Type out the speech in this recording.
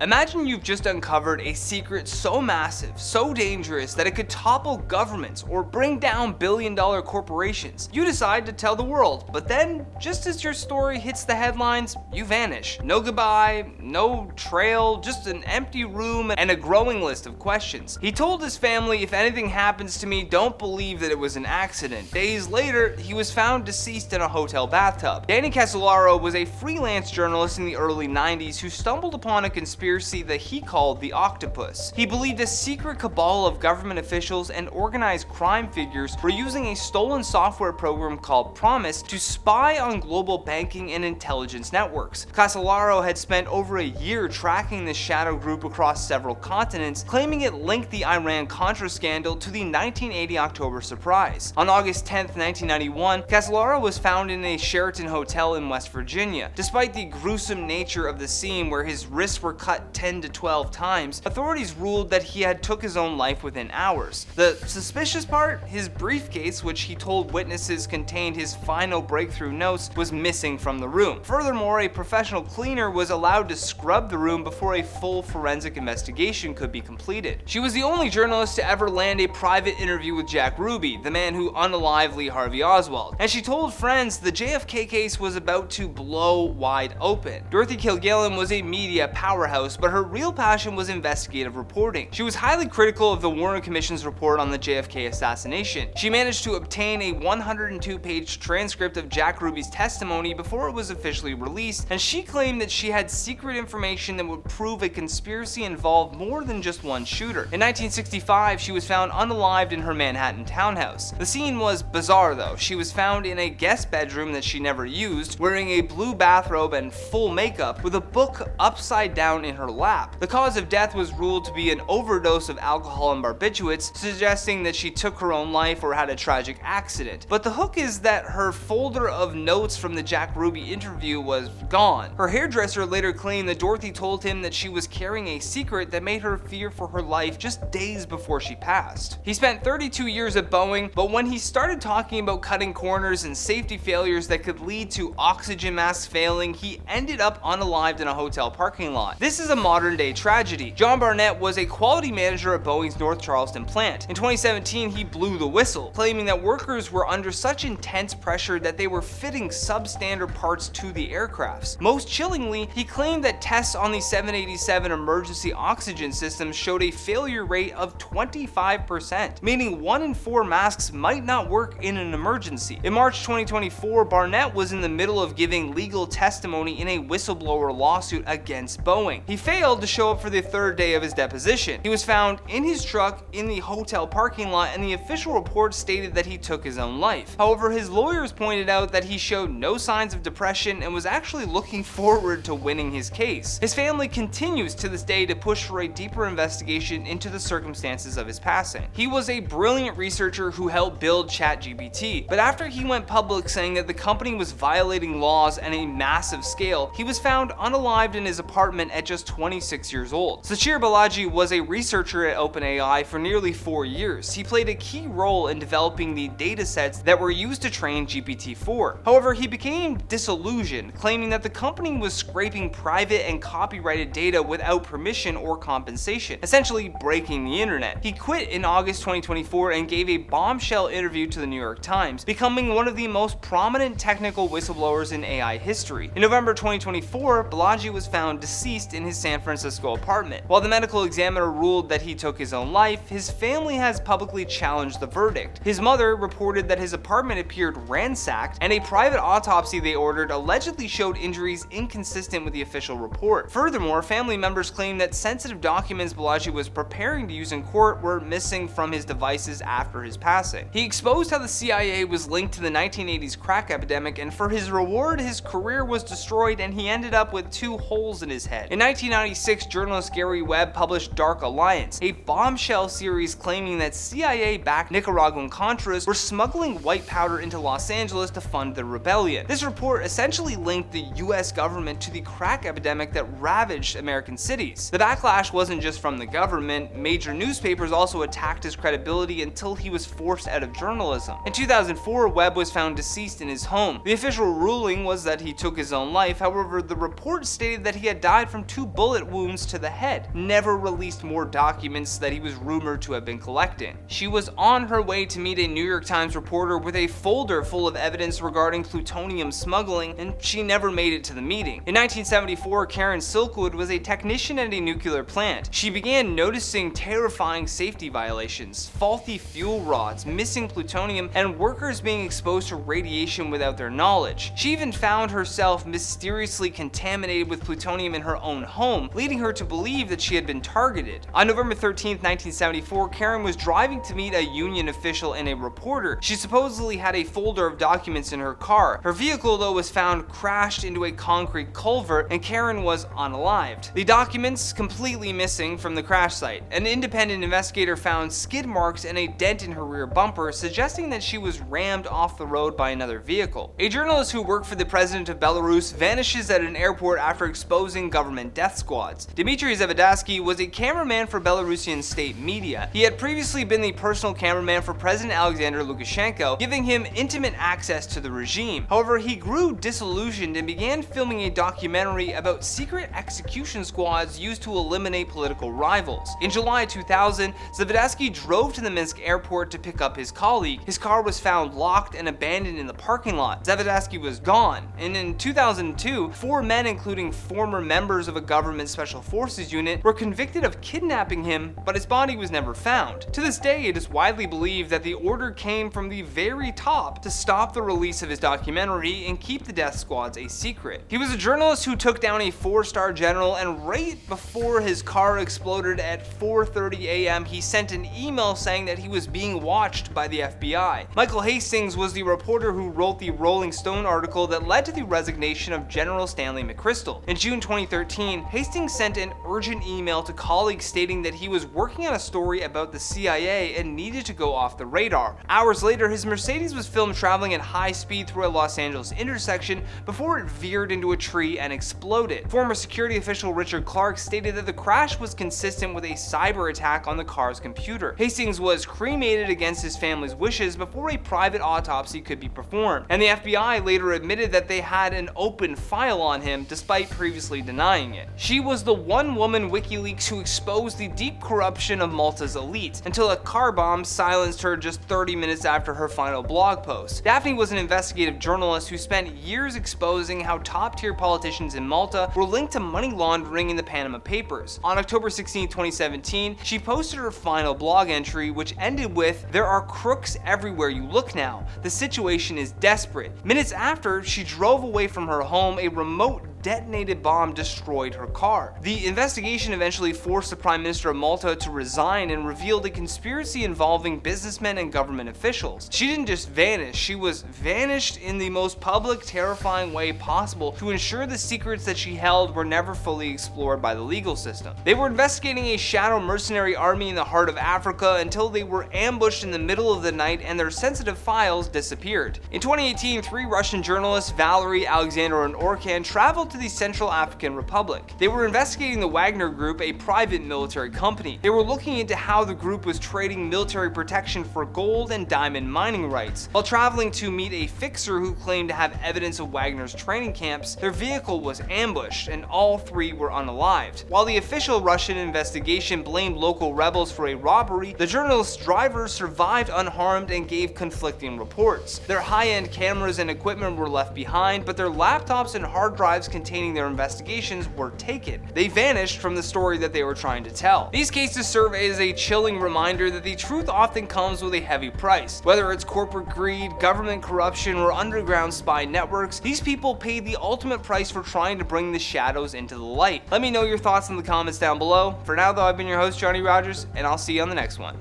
Imagine you've just uncovered a secret so massive, so dangerous that it could topple governments or bring down billion-dollar corporations. You decide to tell the world, but then, just as your story hits the headlines, you vanish. No goodbye, no trail, just an empty room and a growing list of questions. He told his family, "If anything happens to me, don't believe that it was an accident." Days later, he was found deceased in a hotel bathtub. Danny Casolaro was a freelance journalist in the early 90s who stumbled upon a conspiracy that he called the Octopus. He believed a secret cabal of government officials and organized crime figures were using a stolen software program called Promise to spy on global banking and intelligence networks. Casolaro had spent over a year tracking this shadow group across several continents, claiming it linked the Iran-Contra scandal to the 1980 October surprise. On August 10, 1991, Casolaro was found in a Sheraton hotel in West Virginia. Despite the gruesome nature of the scene where his wrists were cut 10 to 12 times, authorities ruled that he had took his own life within hours. The suspicious part? His briefcase, which he told witnesses contained his final breakthrough notes, was missing from the room. Furthermore, a professional cleaner was allowed to scrub the room before a full forensic investigation could be completed. She was the only journalist to ever land a private interview with Jack Ruby, the man who unalived Lee Harvey Oswald, and she told friends the JFK case was about to blow wide open. Dorothy Kilgallen was a media powerhouse, but her real passion was investigative reporting. She was highly critical of the Warren Commission's report on the JFK assassination. She managed to obtain a 102-page transcript of Jack Ruby's testimony before it was officially released, and she claimed that she had secret information that would prove a conspiracy involved more than just one shooter. In 1965, she was found unalived in her Manhattan townhouse. The scene was bizarre though. She was found in a guest bedroom that she never used, wearing a blue bathrobe and full makeup, with a book upside down in her lap. The cause of death was ruled to be an overdose of alcohol and barbiturates, suggesting that she took her own life or had a tragic accident. But the hook is that her folder of notes from the Jack Ruby interview was gone. Her hairdresser later claimed that Dorothy told him that she was carrying a secret that made her fear for her life just days before she passed. He spent 32 years at Boeing, but when he started talking about cutting corners and safety failures that could lead to oxygen masks failing, he ended up unalived in a hotel parking lot. This is a modern day tragedy. John Barnett was a quality manager at Boeing's North Charleston plant. In 2017, he blew the whistle, claiming that workers were under such intense pressure that they were fitting substandard parts to the aircrafts. Most chillingly, he claimed that tests on the 787 emergency oxygen systems showed a failure rate of 25%, meaning 1 in 4 masks might not work in an emergency. In March 2024, Barnett was in the middle of giving legal testimony in a whistleblower lawsuit against Boeing. He failed to show up for the third day of his deposition. He was found in his truck in the hotel parking lot, and the official report stated that he took his own life. However, his lawyers pointed out that he showed no signs of depression and was actually looking forward to winning his case. His family continues to this day to push for a deeper investigation into the circumstances of his passing. He was a brilliant researcher who helped build ChatGPT, but after he went public saying that the company was violating laws on a massive scale, he was found unalived in his apartment at just 26 years old. Sachir Balaji was a researcher at OpenAI for nearly 4 years. He played a key role in developing the datasets that were used to train GPT-4. However, he became disillusioned, claiming that the company was scraping private and copyrighted data without permission or compensation, essentially breaking the internet. He quit in August 2024 and gave a bombshell interview to the New York Times, becoming one of the most prominent technical whistleblowers in AI history. In November 2024, Balaji was found deceased in his San Francisco apartment. While the medical examiner ruled that he took his own life, his family has publicly challenged the verdict. His mother reported that his apartment appeared ransacked, and a private autopsy they ordered allegedly showed injuries inconsistent with the official report. Furthermore, family members claim that sensitive documents Balaji was preparing to use in court were missing from his devices after his passing. He exposed how the CIA was linked to the 1980s crack epidemic, and for his reward, his career was destroyed and he ended up with 2 holes in his head. In 1996, journalist Gary Webb published Dark Alliance, a bombshell series claiming that CIA-backed Nicaraguan Contras were smuggling white powder into Los Angeles to fund the rebellion. This report essentially linked the US government to the crack epidemic that ravaged American cities. The backlash wasn't just from the government. Major newspapers also attacked his credibility until he was forced out of journalism. In 2004, Webb was found deceased in his home. The official ruling was that he took his own life. However, the report stated that he had died from 2 bullet wounds to the head, never released more documents that he was rumored to have been collecting. She was on her way to meet a New York Times reporter with a folder full of evidence regarding plutonium smuggling, and she never made it to the meeting. In 1974, Karen Silkwood was a technician at a nuclear plant. She began noticing terrifying safety violations, faulty fuel rods, missing plutonium, and workers being exposed to radiation without their knowledge. She even found herself mysteriously contaminated with plutonium in her own home, leading her to believe that she had been targeted. On November 13, 1974, Karen was driving to meet a union official and a reporter. She supposedly had a folder of documents in her car. Her vehicle, though, was found crashed into a concrete culvert, and Karen was unalived. The documents completely missing from the crash site. An independent investigator found skid marks and a dent in her rear bumper, suggesting that she was rammed off the road by another vehicle. A journalist who worked for the president of Belarus vanishes at an airport after exposing government death squads. Dmitry Zavadatsky was a cameraman for Belarusian state media. He had previously been the personal cameraman for President Alexander Lukashenko, giving him intimate access to the regime. However, he grew disillusioned and began filming a documentary about secret execution squads used to eliminate political rivals. In July 2000, Zavadatsky drove to the Minsk airport to pick up his colleague. His car was found locked and abandoned in the parking lot. Zavadatsky was gone, and in 2002, 4 men, including former members of a government special forces unit, were convicted of kidnapping him, but his body was never found. To this day, it is widely believed that the order came from the very top to stop the release of his documentary and keep the death squads a secret. He was a journalist who took down a 4-star general, and right before his car exploded at 4:30 a.m., he sent an email saying that he was being watched by the FBI. Michael Hastings was the reporter who wrote the Rolling Stone article that led to the resignation of General Stanley McChrystal. In June 2013, Hastings sent an urgent email to colleagues stating that he was working on a story about the CIA and needed to go off the radar. Hours later, his Mercedes was filmed traveling at high speed through a Los Angeles intersection before it veered into a tree and exploded. Former security official Richard Clark stated that the crash was consistent with a cyber attack on the car's computer. Hastings was cremated against his family's wishes before a private autopsy could be performed, and the FBI later admitted that they had an open file on him despite previously denying it. She was the one woman WikiLeaks who exposed the deep corruption of Malta's elite, until a car bomb silenced her just 30 minutes after her final blog post. Daphne was an investigative journalist who spent years exposing how top-tier politicians in Malta were linked to money laundering in the Panama Papers. On October 16, 2017, she posted her final blog entry, which ended with, "There are crooks everywhere you look now. The situation is desperate." Minutes after, she drove away from her home, a remote detonated bomb destroyed her car. The investigation eventually forced the Prime Minister of Malta to resign and revealed a conspiracy involving businessmen and government officials. She didn't just vanish, she was vanished in the most public, terrifying way possible to ensure the secrets that she held were never fully explored by the legal system. They were investigating a shadow mercenary army in the heart of Africa until they were ambushed in the middle of the night and their sensitive files disappeared. In 2018, 3 Russian journalists, Valery, Alexander, and Orkan, traveled to the Central African Republic. They were investigating the Wagner Group, a private military company. They were looking into how the group was trading military protection for gold and diamond mining rights. While traveling to meet a fixer who claimed to have evidence of Wagner's training camps, their vehicle was ambushed and all 3 were unalived. While the official Russian investigation blamed local rebels for a robbery, the journalist's driver survived unharmed and gave conflicting reports. Their high-end cameras and equipment were left behind, but their laptops and hard drives containing their investigations were taken. They vanished from the story that they were trying to tell. These cases serve as a chilling reminder that the truth often comes with a heavy price. Whether it's corporate greed, government corruption, or underground spy networks, these people pay the ultimate price for trying to bring the shadows into the light. Let me know your thoughts in the comments down below. For now though, I've been your host, Johnny Rogers, and I'll see you on the next one.